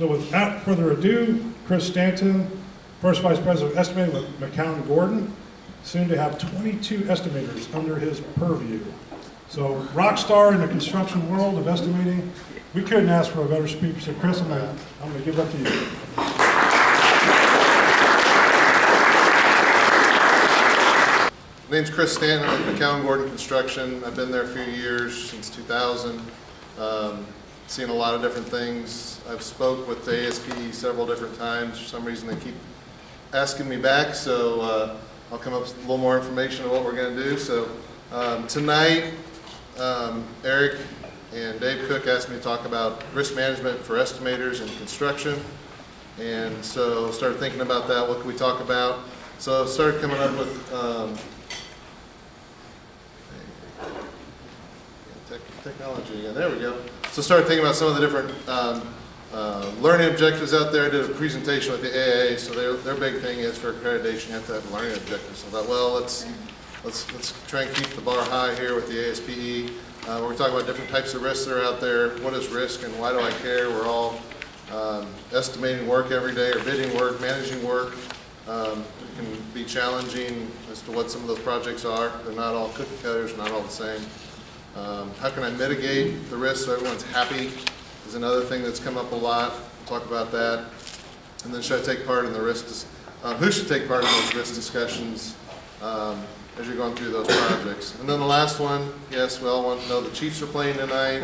So without further ado, Chris Stanton, First Vice President of Estimating with McCown Gordon, soon to have 22 estimators under his purview. So rock star in the construction world of estimating. We couldn't ask for a better speaker. So Chris, I'm going to give it up to you. My name's Chris Stanton. I'm with McCown Gordon Construction. I've been there a few years, since 2000. Seen a lot of different things. I've spoke with the ASPE several different times. For some reason they keep asking me back, so I'll come up with a little more information on what we're going to do. So tonight, Eric and Dave Cook asked me to talk about risk management for estimators in construction. And so I started thinking about that. What can we talk about? So I started coming up with technology again. There we go. So started thinking about some of the different learning objectives out there. I did a presentation with the AA, so their big thing is for accreditation you have to have learning objectives. So I thought, well, let's try and keep the bar high here with the ASPE. We're talking about different types of risks that are out there. What is risk and why do I care? We're all estimating work every day, or bidding work, managing work. It can be challenging as to what some of those projects are. They're not all cookie cutters, not all the same. How can I mitigate the risk so everyone's happy is another thing that's come up a lot. We'll talk about that. And then should I take part in the risks? Who should take part in those risk discussions as you're going through those projects? And then the last one, yes, we all want to know the Chiefs are playing tonight.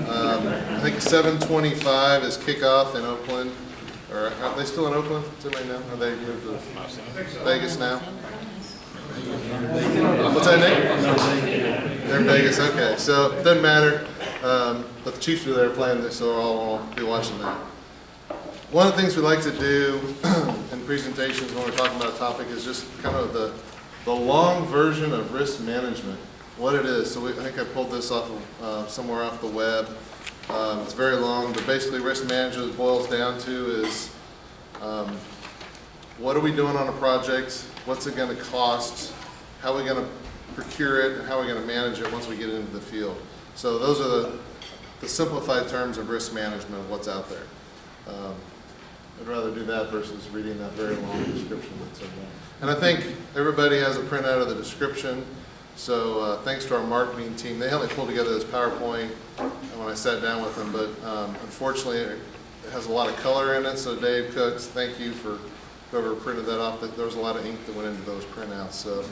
I think 7:25 is kickoff in Upland. Or are they still in Oakland? Does anybody know? Have they moved to Vegas now? What's that name? They're in Vegas, okay. So it doesn't matter, but the Chiefs are there playing this, so I'll be watching that. One of the things we like to do in presentations when we're talking about a topic is just kind of the long version of risk management, what it is. So I think I pulled this off of somewhere off the web. It's very long, but basically risk management boils down to is what are we doing on a project? What's it going to cost? How are we going to procure it? And how are we going to manage it once we get into the field? So those are the simplified terms of risk management of what's out there. I'd rather do that versus reading that very long description that's in there. And I think everybody has a printout of the description. So thanks to our marketing team. They helped me pull together this PowerPoint when I sat down with them, but unfortunately it has a lot of color in it. So Dave Cooks, thank you for whoever printed that off. There was a lot of ink that went into those printouts. So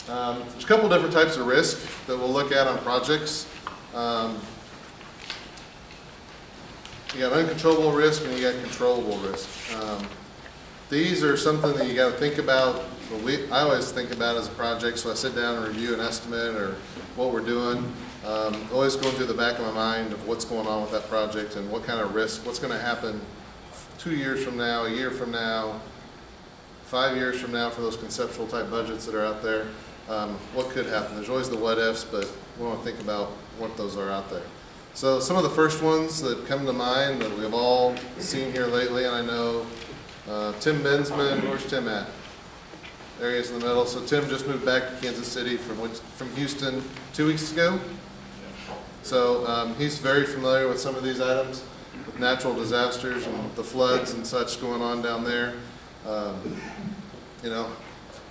there's a couple different types of risk that we'll look at on projects. You got uncontrollable risk and you got controllable risk. These are something that you got to think about. I always think about as a project, so I sit down and review an estimate or what we're doing. Always going through the back of my mind of what's going on with that project and what kind of risk, what's going to happen 2 years from now, a year from now, 5 years from now for those conceptual type budgets that are out there. What could happen? There's always the what-ifs, but we want to think about what those are out there. So some of the first ones that come to mind that we've all seen here lately, and I know Tim Bensman, where's Tim at? There he is in the middle. So Tim just moved back to Kansas City from Houston 2 weeks ago. So he's very familiar with some of these items, with natural disasters and the floods and such going on down there. You know,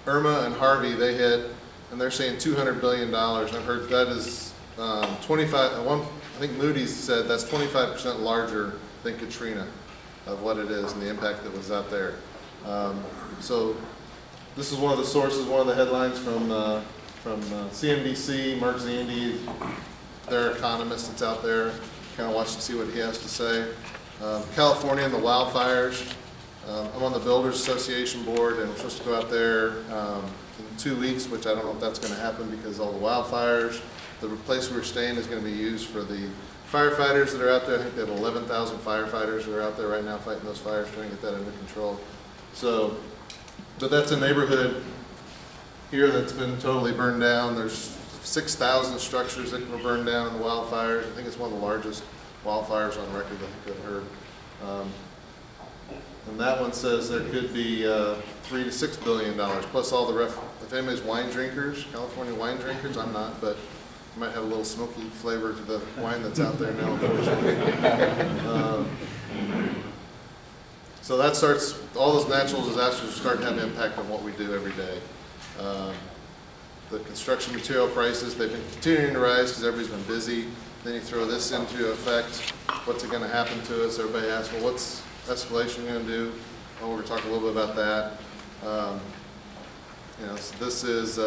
Irma and Harvey, they hit, and they're saying $200 billion. I've heard that is 25, I think Moody said that's 25% larger than Katrina of what it is and the impact that was out there. So this is one of the sources, one of the headlines from CNBC, Mark Zandi, their economist that's out there. Kind of watch to see what he has to say. California and the wildfires. I'm on the Builders Association board and we're supposed to go out there in 2 weeks, which I don't know if that's going to happen because all the wildfires. The place we're staying is going to be used for the firefighters that are out there. I think they have 11,000 firefighters that are out there right now fighting those fires, trying to get that under control. So, but that's a neighborhood here that's been totally burned down. There's 6,000 structures that were burned down in the wildfires. I think it's one of the largest wildfires on record I think I've heard. And that one says there could be $3 to $6 billion, plus all the if anybody's wine drinkers, California wine drinkers, I'm not, but might have a little smoky flavor to the wine that's out there now, unfortunately. So that starts, all those natural disasters start to have an impact on what we do every day. The construction material prices, they've been continuing to rise because everybody's been busy. Then you throw this into effect, what's it going to happen to us? Everybody asks, well, what's escalation going to do? Well, we're going to talk a little bit about that. You know, so this is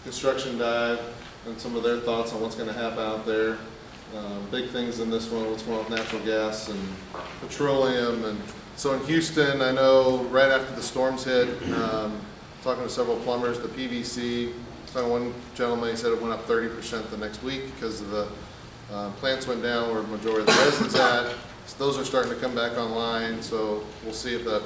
construction dive and some of their thoughts on what's going to happen out there. Big things in this one, what's going on with natural gas and petroleum. And so in Houston, I know right after the storms hit, talking to several plumbers, the PVC, talking to one gentleman, he said it went up 30% the next week because of the plants went down where the majority of the resin's at. So those are starting to come back online, so we'll see if the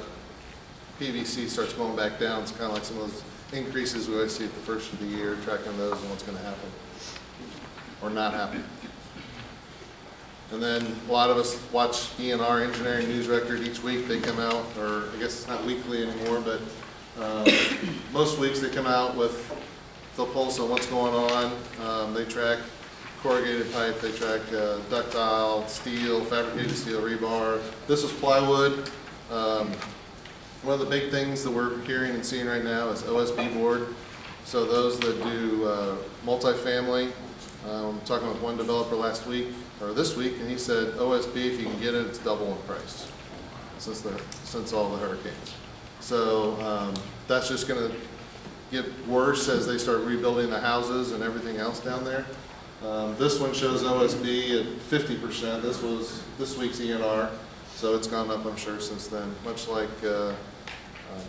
PVC starts going back down. It's kind of like some of those increases we always see at the first of the year, tracking those and what's going to happen or not happen. And then a lot of us watch ENR, Engineering News Record, each week. They come out, or I guess it's not weekly anymore, but most weeks they come out with the pulse on what's going on. They track corrugated pipe, they track ductile, steel, fabricated steel, rebar. This is plywood. One of the big things that we're hearing and seeing right now is OSB board. So those that do multifamily, talking with one developer last week, or this week, and he said OSB, if you can get it, it's double in price since all the hurricanes. So that's just going to get worse as they start rebuilding the houses and everything else down there. This one shows OSB at 50%. This was this week's ENR, so it's gone up, I'm sure, since then. Much like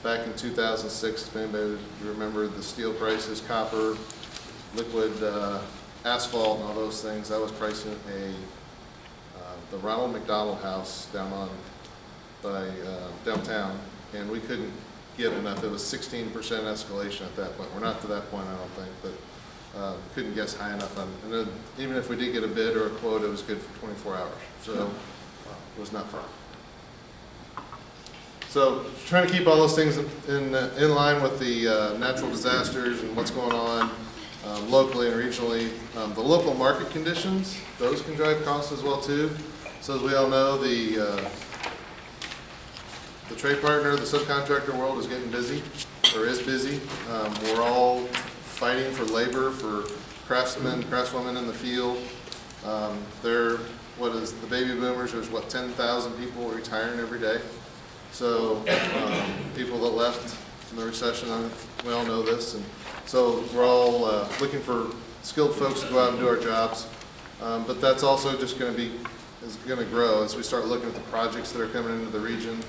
back in 2006, if anybody remembered the steel prices, copper, liquid asphalt, and all those things. I was pricing the Ronald McDonald House down on by downtown, and we couldn't get enough. It was 16% escalation at that point. We're not to that point, I don't think, but couldn't guess high enough on. And then even if we did get a bid or a quote, it was good for 24 hours. So it was not fun. So trying to keep all those things in line with the natural disasters and what's going on locally and regionally. The local market conditions, those can drive costs as well too. So as we all know, the trade partner, the subcontractor world is getting busy, or is busy. We're all fighting for labor, for craftsmen, craftswomen in the field. What is the baby boomers, there's what, 10,000 people retiring every day. So people that left from the recession, we all know this. And so we're all looking for skilled folks to go out and do our jobs. But that's also just going to grow as we start looking at the projects that are coming into the region.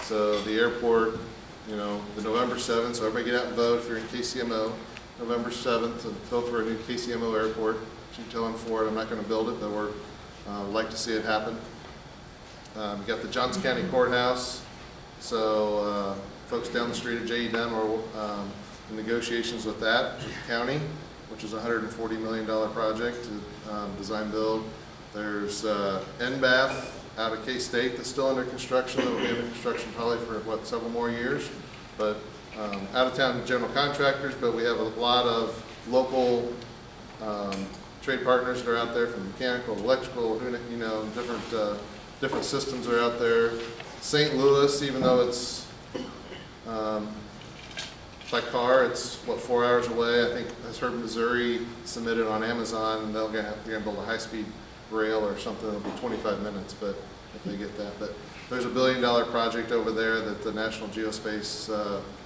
So the airport, you know, the November 7th, so everybody get out and vote if you're in KCMO. November 7th, and vote for a new KCMO airport. Keep telling for it, I'm not going to build it, but we're like to see it happen. We got the Johnson County Courthouse. So folks down the street at J.E. Dunn are in negotiations with that, with the county, which is a $140 million project to design build. There's NBAF out of K-State that's still under construction. That will be under construction probably for, what, several more years. But out-of-town general contractors, but we have a lot of local trade partners that are out there, from mechanical, electrical, you know, different systems are out there. St. Louis, even though it's by car, it's what, 4 hours away. I think I heard Missouri submitted on Amazon, and they're going to build a high-speed rail or something. It'll be 25 minutes, but if they get that. But there's a $1 billion project over there that the National Geospace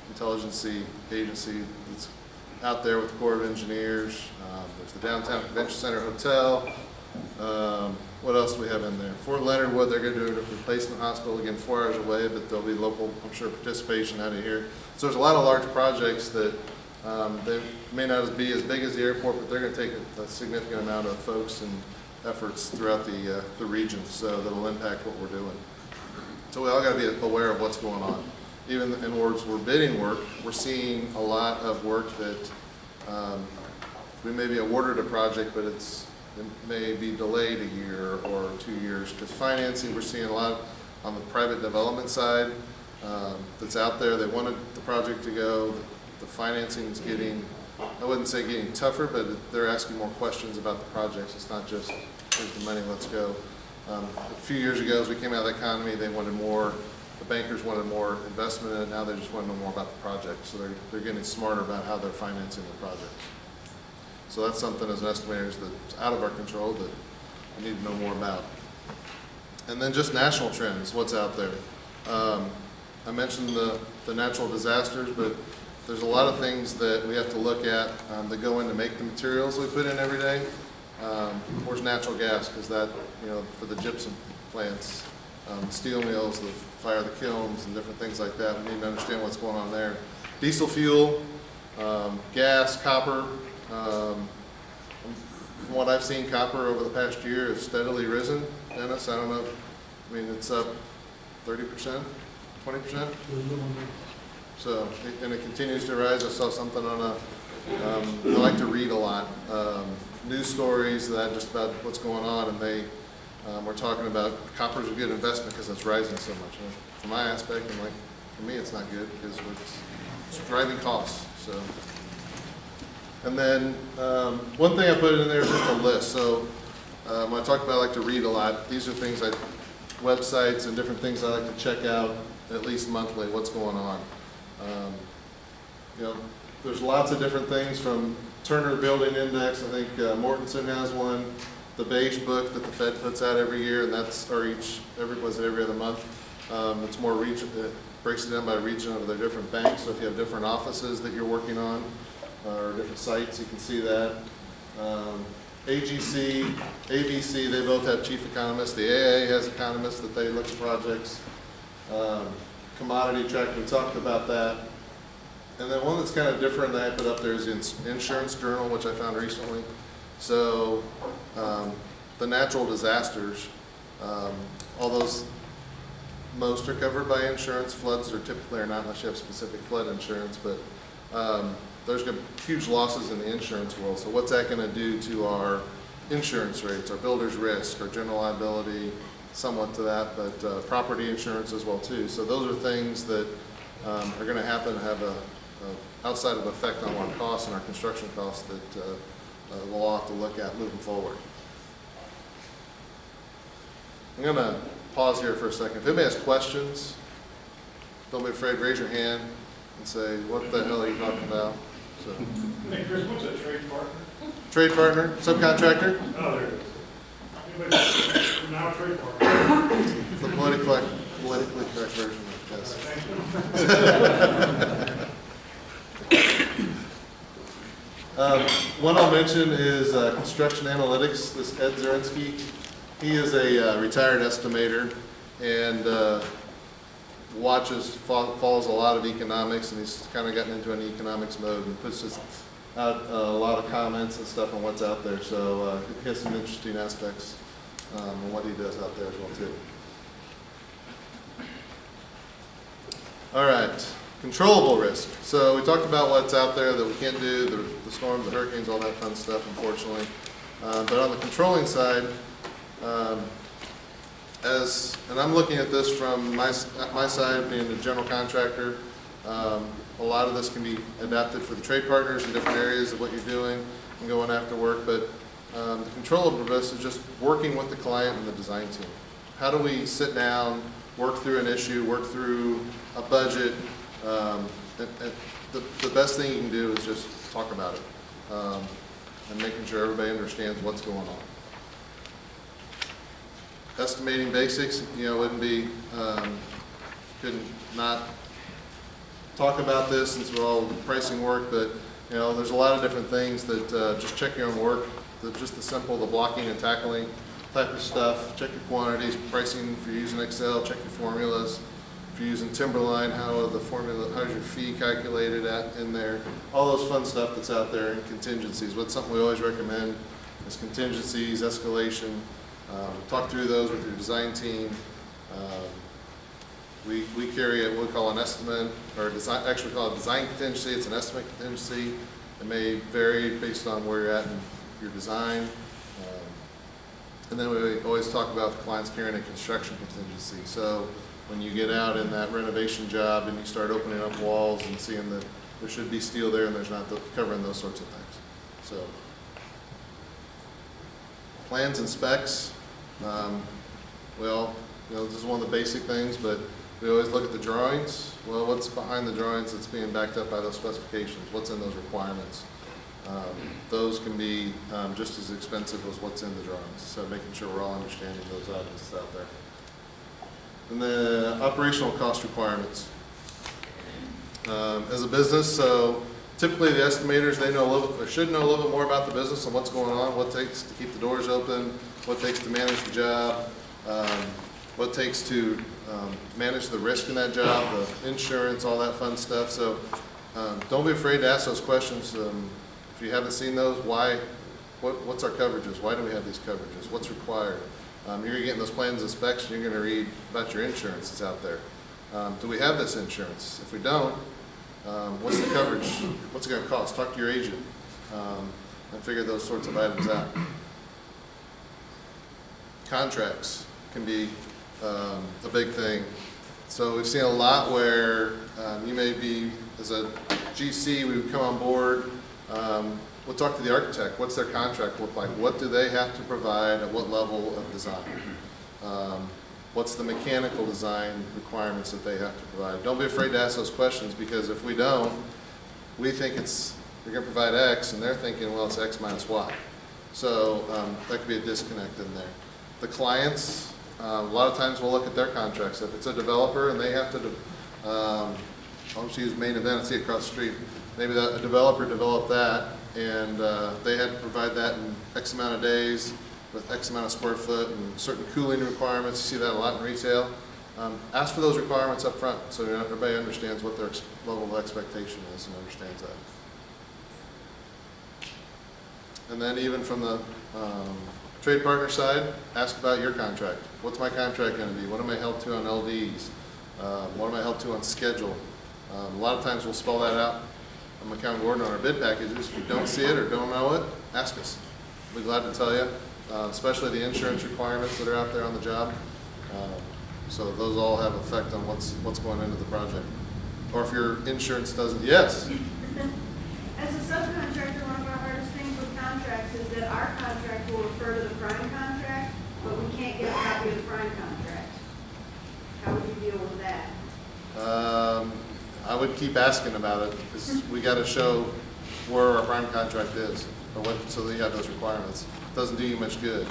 Intelligence Agency that's out there with the Corps of Engineers. There's the Downtown Convention Center Hotel. What else do we have in there? Fort Leonard Wood, they're going to do a replacement hospital, again 4 hours away, but there'll be local, I'm sure, participation out of here. So there's a lot of large projects that they may not be as big as the airport, but they're going to take a significant amount of folks and efforts throughout the region, so that'll impact what we're doing. So we all got to be aware of what's going on. Even in words we're bidding work, we're seeing a lot of work that we may be awarded a project, but it may be delayed a year or 2 years, because financing, we're seeing a lot on the private development side that's out there. They wanted the project to go. The financing is getting I wouldn't say getting tougher, but they're asking more questions about the projects. It's not just, here's the money, let's go. A few years ago, as we came out of the economy, they wanted more, the bankers wanted more investment in it. Now they just want to know more about the project. So they're getting smarter about how they're financing the projects. So that's something as an estimator that's out of our control that we need to know more about. And then just national trends, what's out there. I mentioned the natural disasters, but there's a lot of things that we have to look at that go in to make the materials we put in every day. Where's natural gas? Because that, you know, for the gypsum plants, steel mills, the fire the kilns and different things like that. We need to understand what's going on there. Diesel fuel, gas, copper. From what I've seen, copper over the past year has steadily risen. Dennis, I don't know. I mean, it's up 30%, 20%. So, and it continues to rise. I saw something on I like to read a lot, news stories that just about what's going on, and they were talking about copper's a good investment because it's rising so much. And from my aspect, I'm like, for me, it's not good because it's driving costs. So, and then one thing I put in there is just a list. So when I talk about I like to read a lot, these are things websites and different things I like to check out at least monthly. What's going on? You know, there's lots of different things from Turner Building Index. I think Mortensen has one. The beige book that the Fed puts out every year, and that's every other month. It's more region. It breaks it down by region of their different banks. So if you have different offices that you're working on or different sites, you can see that. AGC, ABC, they both have chief economists. The AA has economists that they look at projects. Commodity tracker, we talked about that. And then one that's kind of different that I put up there is the Insurance Journal, which I found recently. So the natural disasters, all those, most are covered by insurance. Floods are typically not unless you have specific flood insurance, but there's going to be huge losses in the insurance world. So what's that going to do to our insurance rates, our builder's risk, our general liability, somewhat to that, but property insurance as well too. So those are things that are going to happen and have a outside of effect on our costs and our construction costs that we'll all have to look at moving forward. I'm going to pause here for a second. If anybody has questions, don't be afraid, raise your hand and say, what the hell are you talking about? So, hey Chris, what's a trade partner? Trade partner, subcontractor? Oh, there it is. Anybody now trade partner? It's the politically correct version, yes. One I'll mention is construction analytics. This Ed Zerinsky, he is a retired estimator and follows a lot of economics, and he's kind of gotten into an economics mode and puts out a lot of comments and stuff on what's out there. So he has some interesting aspects on what he does out there as well too. All right, controllable risk. So we talked about what's out there that we can't do, the storms, the hurricanes, all that fun stuff, unfortunately. But on the controlling side, and I'm looking at this from my side, being the general contractor, a lot of this can be adapted for the trade partners in different areas of what you're doing and going after work, but the controllable risk is just working with the client and the design team. How do we sit down, work through an issue, work through a budget? The best thing you can do is just talk about it and making sure everybody understands what's going on. Estimating basics, wouldn't be, couldn't not talk about this since we're all pricing work, but there's a lot of different things that just check your own work, just the simple, the blocking and tackling type of stuff. Check your quantities, pricing if you're using Excel, check your formulas. If you're using Timberline, how's your fee calculated in there? All those fun stuff that's out there, and contingencies. What's something we always recommend is contingencies, escalation. Talk through those with your design team. We carry what we call an estimate, or actually call it design contingency. It's an estimate contingency. It may vary based on where you're at in your design. And then we always talk about the clients carrying a construction contingency. So when you get out in that renovation job and you start opening up walls and seeing that there should be steel there and there's not covering those sorts of things. So, plans and specs, well, this is one of the basic things, but we always look at the drawings. Well, what's behind the drawings that's being backed up by those specifications? What's in those requirements? Those can be just as expensive as what's in the drawings. So making sure we're all understanding those items out there. And the operational cost requirements. As a business, so typically the estimators, they know a little bit, or should know a little bit more about the business and what's going on, what it takes to keep the doors open, what it takes to manage the job, what it takes to manage the risk in that job, the insurance, all that fun stuff. So don't be afraid to ask those questions. If you haven't seen those, what's our coverages? Why do we have these coverages? What's required? You're getting those plans and specs, and you're going to read about your insurance that's out there. Do we have this insurance? If we don't, what's the coverage? What's it going to cost? Talk to your agent and figure those sorts of items out. Contracts can be a big thing. So we've seen a lot where you may be, as a GC, we would come on board, we'll talk to the architect. What's their contract look like? What do they have to provide at what level of design? What's the mechanical design requirements that they have to provide? Don't be afraid to ask those questions, because if we don't, we think they're going to provide X, and they're thinking, well, it's X minus Y. So that could be a disconnect in there. The clients, a lot of times we'll look at their contracts. If it's a developer and they have to, I'll just use Main Event, I see it across the street. Maybe a developer developed that, and they had to provide that in X amount of days with X amount of square foot and certain cooling requirements. You see that a lot in retail. Ask for those requirements up front so everybody understands what their level of expectation is and understands that. And then even from the trade partner side, ask about your contract. What's my contract going to be? What am I held to on LDs? What am I held to on schedule? A lot of times we'll spell that out on McCown Gordon on our bid packages. If you don't see it or don't know it, ask us. We'll be glad to tell you, especially the insurance requirements that are out there on the job. So those all have effect on what's going into the project. Or if your insurance doesn't, yes? As a subcontractor, one of our hardest things with contracts is that our contract will refer to the prime contract, but we can't get a copy of the prime contract. How would you deal with that? I would keep asking about it, because we got to show where our prime contract is, or so that you have those requirements. It doesn't do you much good.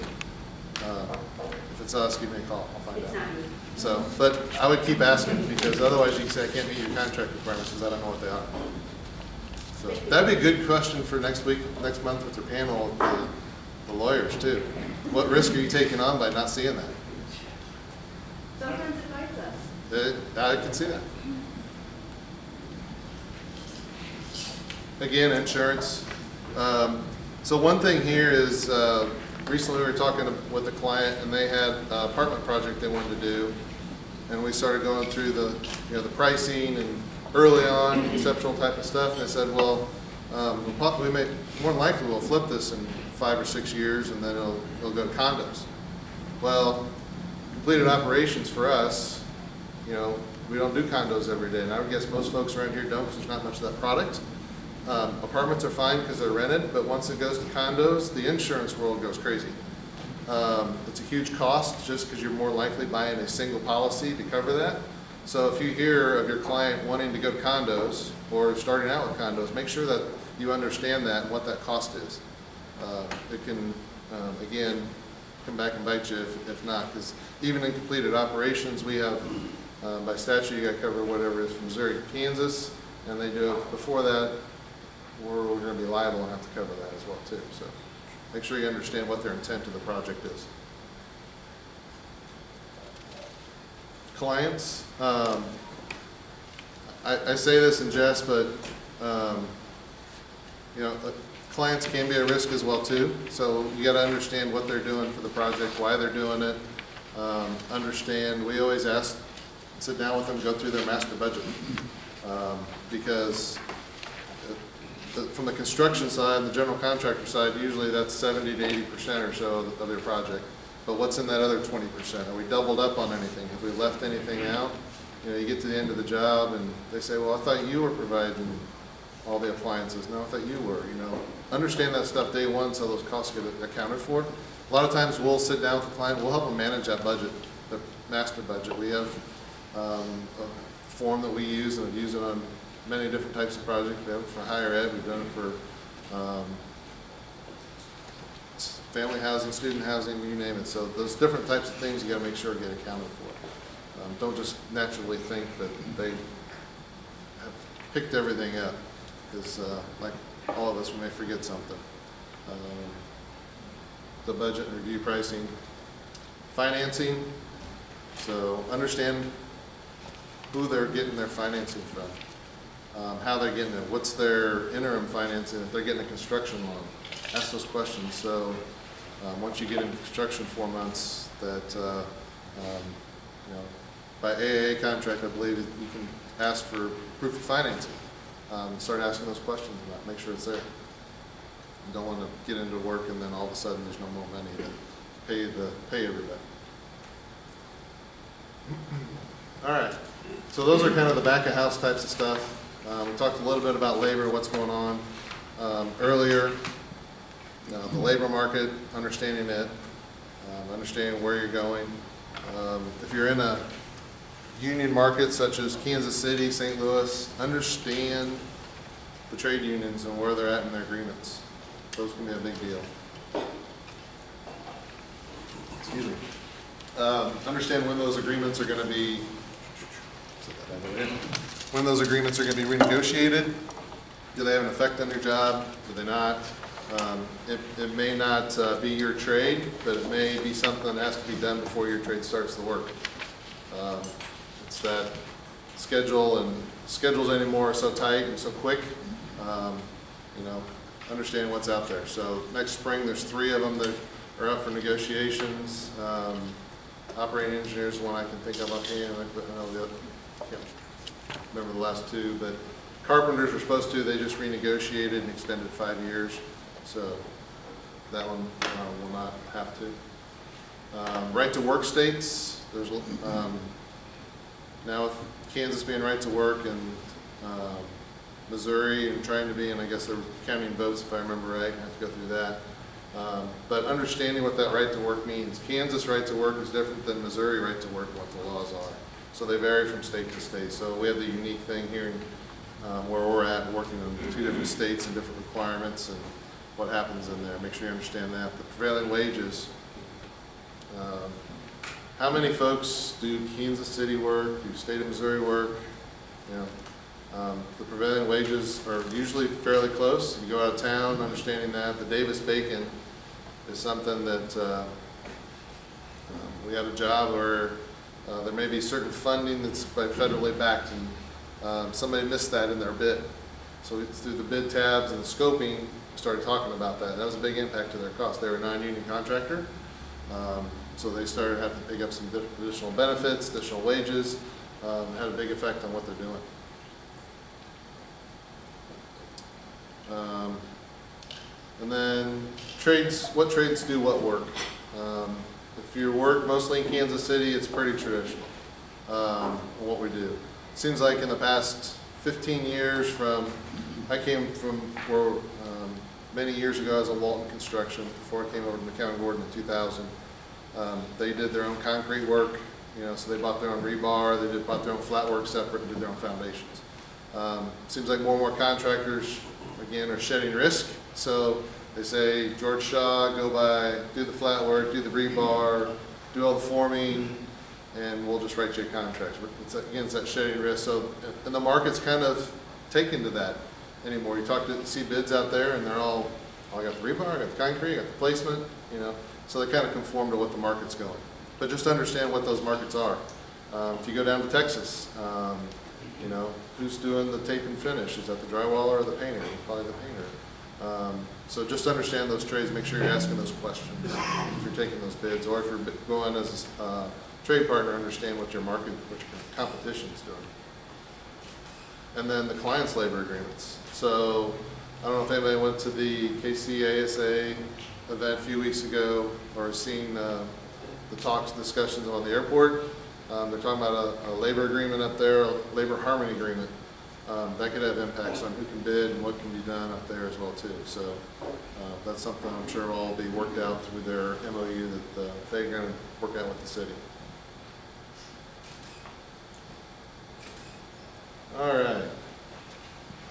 If it's us, give me a call. I'll find out. So, but I would keep asking, because otherwise you can say I can't meet your contract requirements because I don't know what they are. So that'd be a good question for next month with your panel with the lawyers too. What risk are you taking on by not seeing that? Sometimes it bites us. I can see that. Again, insurance. So one thing here is, recently we were talking with a client, and they had an apartment project they wanted to do, and we started going through the pricing and early on conceptual type of stuff, and they said, well, we may more than likely we'll flip this in 5 or 6 years, and then it'll go to condos. Well, completed operations for us, we don't do condos every day, and I would guess most folks around here don't, because there's not much of that product. Apartments are fine because they're rented, but once it goes to condos, the insurance world goes crazy. It's a huge cost just because you're more likely buying a single policy to cover that. So if you hear of your client wanting to go to condos or starting out with condos, make sure that you understand that and what that cost is. It can, again, come back and bite you if not, because even in completed operations, we have, by statute, you got to cover whatever is from Missouri to Kansas, and they do it before that. We're going to be liable and have to cover that as well too. So make sure you understand what their intent of the project is. Clients, I say this in jest, but clients can be a risk as well too. So you got to understand what they're doing for the project, why they're doing it. Understand. We always sit down with them, go through their master budget, because from the construction side, the general contractor side, usually that's 70 to 80% or so of your project. But what's in that other 20%? Are we doubled up on anything? Have we left anything out? You get to the end of the job and they say, well, I thought you were providing all the appliances. No, I thought you were, you know. Understand that stuff day one so those costs get accounted for. A lot of times we'll sit down with the client, we'll help them manage that budget, the master budget. We have a form that we use, and we've used it on many different types of projects. We have it for higher ed, we've done it for family housing, student housing, you name it. So those different types of things you got to make sure get accounted for. Don't just naturally think that they have picked everything up, because like all of us, we may forget something. The budget and review pricing, financing. So understand who they're getting their financing from, how they're getting it, what's their interim financing, if they're getting a construction loan. Ask those questions. So once you get into construction 4 months, that you know, by AAA contract, I believe you can ask for proof of financing. Start asking those questions about it, make sure it's there. You don't want to get into work and then all of a sudden there's no more money to pay everybody. All right, so those are kind of the back of house types of stuff. We talked a little bit about labor, what's going on earlier. The labor market, understanding it, understanding where you're going. If you're in a union market such as Kansas City, St. Louis, understand the trade unions and where they're at in their agreements. Those can be a big deal. Excuse me. Understand when those agreements are going to be renegotiated. Do they have an effect on your job? Do they not? It may not be your trade, but it may be something that has to be done before your trade starts the work. It's that schedule, and schedules anymore are so tight and so quick. You know, understand what's out there. So next spring, there's 3 of them that are up for negotiations. Operating engineers is one I can think of offhand. I can't remember the last 2, but carpenters are supposed to. They just renegotiated and extended 5 years. So that one will not have to. Right to work states. There's now with Kansas being right to work, and Missouri and trying to be, and I guess they're counting votes if I remember right. I have to go through that. But understanding what that right to work means. Kansas right to work is different than Missouri right to work and what the laws are. So they vary from state to state. So we have the unique thing here where we're at, working on 2 different states and different requirements and what happens in there. Make sure you understand that. The prevailing wages. How many folks do Kansas City work, do state of Missouri work? You know, the prevailing wages are usually fairly close. You go out of town, understanding that. The Davis-Bacon is something that we have a job where there may be certain funding that's federally backed, and somebody missed that in their bid. So through the bid tabs and the scoping, we started talking about that. That was a big impact to their cost. They were a non-union contractor. So they started having to pick up some additional benefits, additional wages, had a big effect on what they're doing. And then trades, what trades do what work? If you work mostly in Kansas City, it's pretty traditional what we do. Seems like in the past 15 years I came from where many years ago as a Walton Construction, before I came over to McCown Gordon in 2000. They did their own concrete work, you know, so they bought their own rebar, they bought their own flat work separate and did their own foundations. Seems like more and more contractors, again, are shedding risk. So they say, George Shaw, go by, do the flat work, do the rebar, do all the forming, and we'll just write you a contract. Again, it's that shedding risk. So, and the market's kind of taken to that anymore. You see bids out there, and they're all, oh, I got the rebar, I got the concrete, I got the placement, you know. So they kind of conform to what the market's going. But just understand what those markets are. If you go down to Texas, you know, who's doing the tape and finish? Is that the drywaller or the painter? Probably the painter. So just understand those trades. Make sure you're asking those questions if you're taking those bids, or if you're going as a trade partner, understand what your market, what your competition is doing. And then the client's labor agreements. So I don't know if anybody went to the KCASA event a few weeks ago or seen the talks and discussions on the airport. They're talking about a labor agreement up there, a labor harmony agreement. that could have impacts on who can bid and what can be done up there as well too. So that's something I'm sure will all be worked out through their MOU that they're going to work out with the city. All right,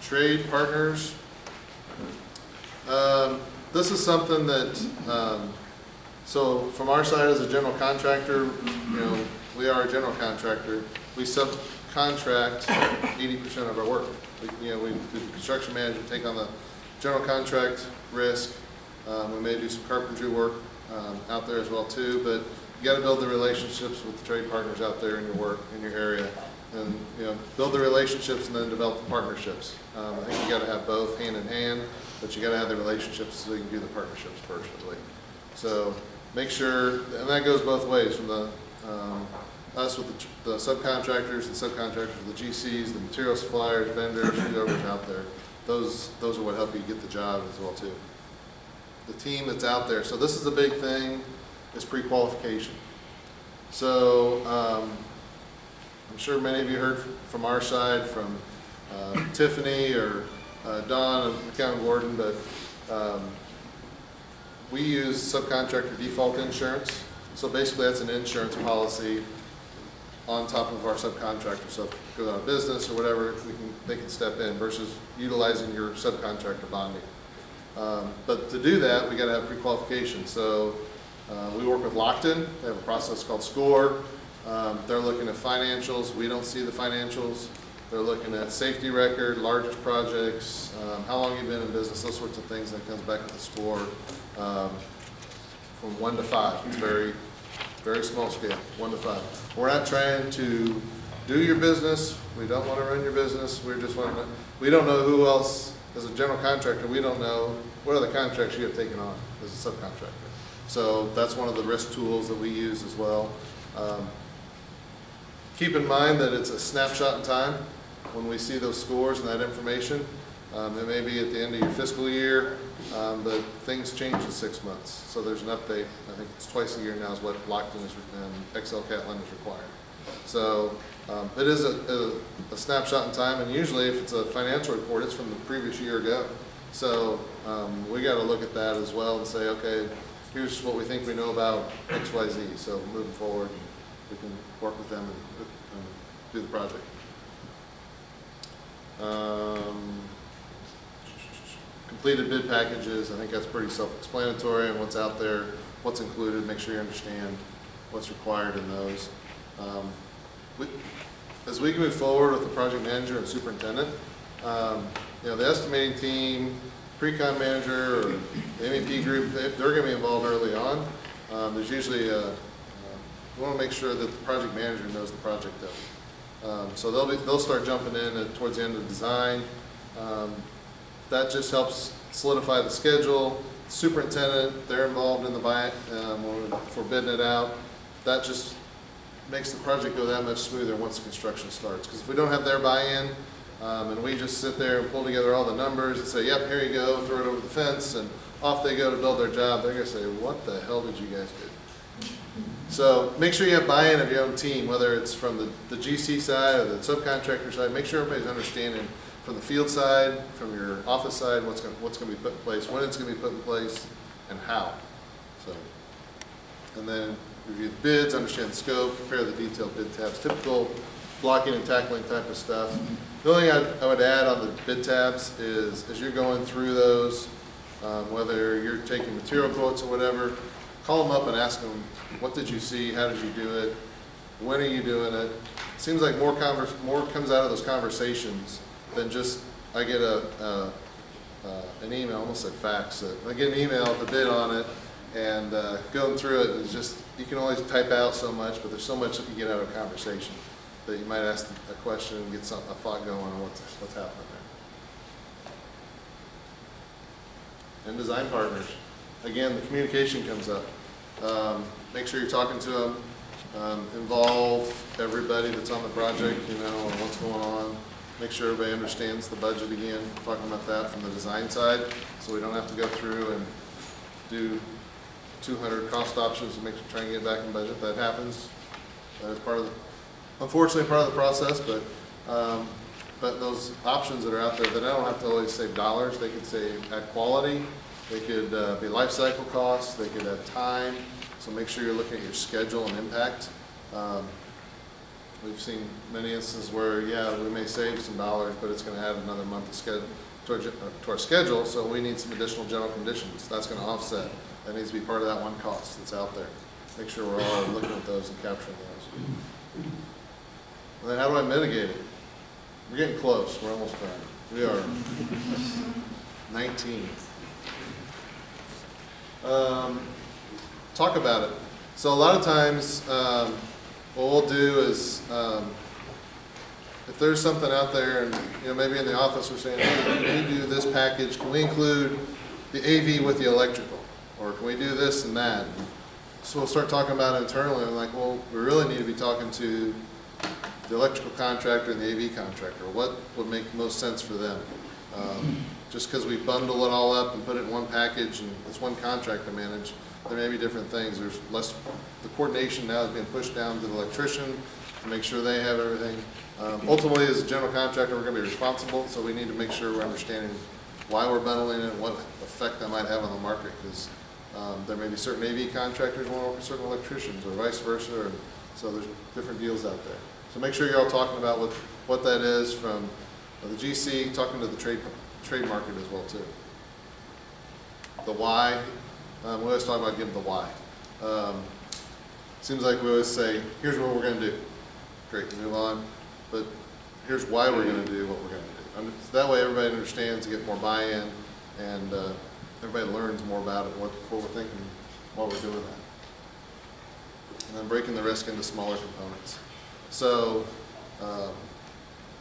trade partners. This is something that, so from our side as a general contractor, you know, we are a general contractor. We subcontract 80% of our work. We do the construction management, take on the general contract risk. We may do some carpentry work out there as well too, but you got to build the relationships with the trade partners out there in your work, in your area. And build the relationships and then develop the partnerships. I think you got to have both hand in hand, but you got to have the relationships so you can do the partnerships first, I believe. So make sure, and that goes both ways from the us with the subcontractors, the subcontractors with the GCs, the material suppliers, vendors, whoever's out there. Those are what help you get the job as well too. The team that's out there. So this is a big thing, is pre-qualification. So I'm sure many of you heard from our side, from Tiffany or Don and McCown Gordon, but we use subcontractor default insurance. So basically that's an insurance policy on top of our subcontractor. So if it goes out of business or whatever, they can step in versus utilizing your subcontractor bonding. But to do that, we got to have pre-qualification. So we work with Lockton. They have a process called SCORE. They're looking at financials. We don't see the financials. They're looking at safety record, largest projects, how long you've been in business, those sorts of things. That comes back with the score from 1 to 5. It's very, very small scale, 1 to 5. We're not trying to do your business. We don't want to run your business. We just want to. We don't know who else, as a general contractor, we don't know what other contracts you have taken on as a subcontractor. So that's one of the risk tools that we use as well. Keep in mind that it's a snapshot in time when we see those scores and that information. It may be at the end of your fiscal year, but things change in 6 months. So there's an update. I think it's twice a year now is what Lockton is and Excel Catlin is required. So it is a snapshot in time, and usually if it's a financial report, it's from the previous year ago. So we got to look at that as well and say, okay, here's what we think we know about X, Y, Z. So moving forward, we can work with them and do the project. Completed bid packages, I think that's pretty self-explanatory, and what's out there, what's included, make sure you understand what's required in those. As we move forward with the project manager and superintendent, the estimating team, pre-con manager, or the MEP group, they're going to be involved early on. There's usually we want to make sure that the project manager knows the project though. So they'll start jumping in towards the end of design. That just helps solidify the schedule. Superintendent, they're involved in the buy for bidding it out. That just makes the project go that much smoother once the construction starts. Because if we don't have their buy-in, and we just sit there and pull together all the numbers and say, yep, here you go, throw it over the fence, and off they go to build their job, they're going to say, what the hell did you guys do? So make sure you have buy-in of your own team, whether it's from the GC side or the subcontractor side. Make sure everybody's understanding from the field side, from your office side, what's going to be put in place, when it's going to be put in place, and how. So, and then review the bids, understand the scope, prepare the detailed bid tabs, typical blocking and tackling type of stuff. The only thing I would add on the bid tabs is as you're going through those, whether you're taking material quotes or whatever, call them up and ask them, what did you see, how did you do it, when are you doing it? It seems like more comes out of those conversations than just, I get an email, almost like fax, I get an email with a bid on it, and going through it is just, you can always type out so much, but there's so much that you get out of a conversation that you might ask a question and get a thought going on what's happening there. And design partners. Again, the communication comes up. Make sure you're talking to them. Involve everybody that's on the project, on what's going on. Make sure everybody understands the budget again. Talking about that from the design side, so we don't have to go through and do 200 cost options to try and get back in budget. That happens. That is unfortunately part of the process, but but those options that are out there, that I don't have to always save dollars. They could save add quality. They could be life cycle costs. They could add time. So make sure you're looking at your schedule and impact. We've seen many instances where, yeah, we may save some dollars, but it's going to add another month of schedule to our schedule, so we need some additional general conditions. That's going to offset. That needs to be part of that one cost that's out there. Make sure we're all looking at those and capturing those. And then how do I mitigate it? We're getting close. We're almost done. We are 19. Talk about it. So a lot of times, what we'll do is, if there's something out there, and maybe in the office we're saying, hey, can we do this package? Can we include the AV with the electrical? Or can we do this and that? So we'll start talking about it internally, and like, well, we really need to be talking to the electrical contractor and the AV contractor. What would make most sense for them? Just because we bundle it all up and put it in one package and it's one contract to manage, there may be different things. There's less, the coordination now is being pushed down to the electrician to make sure they have everything. Ultimately, as a general contractor, we're going to be responsible, so we need to make sure we're understanding why we're bundling it and what effect that might have on the market, because there may be certain AV contractors want to work with certain electricians or vice versa, so there's different deals out there. So make sure you're all talking about what that is from the GC, talking to the trade market as well too. The why, we always talk about giving the why. Seems like we always say, here's what we're going to do. Great, move on. But here's why we're going to do what we're going to do. So that way everybody understands, get more buy-in, and everybody learns more about it, what we're thinking while we're doing that. And then breaking the risk into smaller components. So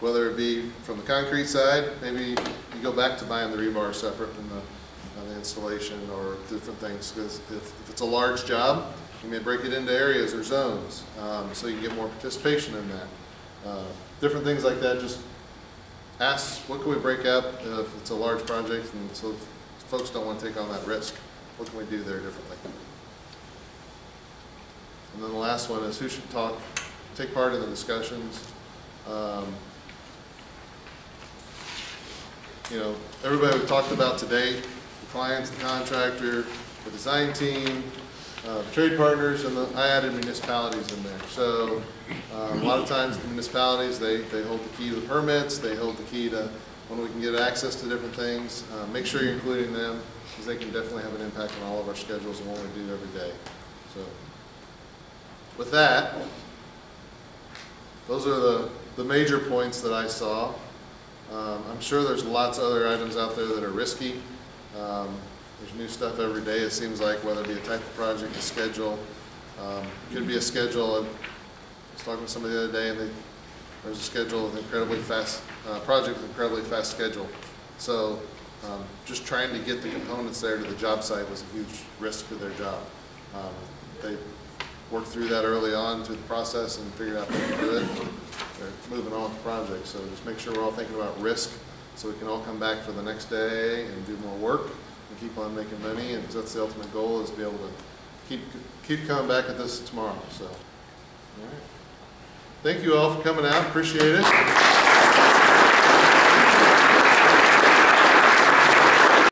whether it be from the concrete side, maybe you go back to buying the rebar separate from the installation or different things, because if it's a large job, you may break it into areas or zones so you can get more participation in that. Different things like that. Just ask, what can we break up if it's a large project, and so if folks don't want to take on that risk, what can we do there differently? And then the last one is who should take part in the discussions. Everybody we've talked about today, the clients, the contractor, the design team, trade partners, and I added municipalities in there. So a lot of times the municipalities, they hold the key to the permits, they hold the key to when we can get access to different things. Make sure you're including them, because they can definitely have an impact on all of our schedules and what we do every day. So with that, those are the major points that I saw. I'm sure there's lots of other items out there that are risky. There's new stuff every day, it seems like, whether it be a type of project, a schedule. It could be a schedule. I was talking to somebody the other day, and there's a schedule with incredibly fast, project with incredibly fast schedule. So just trying to get the components there to the job site was a huge risk to their job. They worked through that early on through the process and figured out how to do it. They're moving on with the project. So just make sure we're all thinking about risk so we can all come back for the next day and do more work and keep on making money, and that's the ultimate goal, is to be able to keep coming back at this tomorrow. So, all right. Thank you all for coming out. Appreciate it.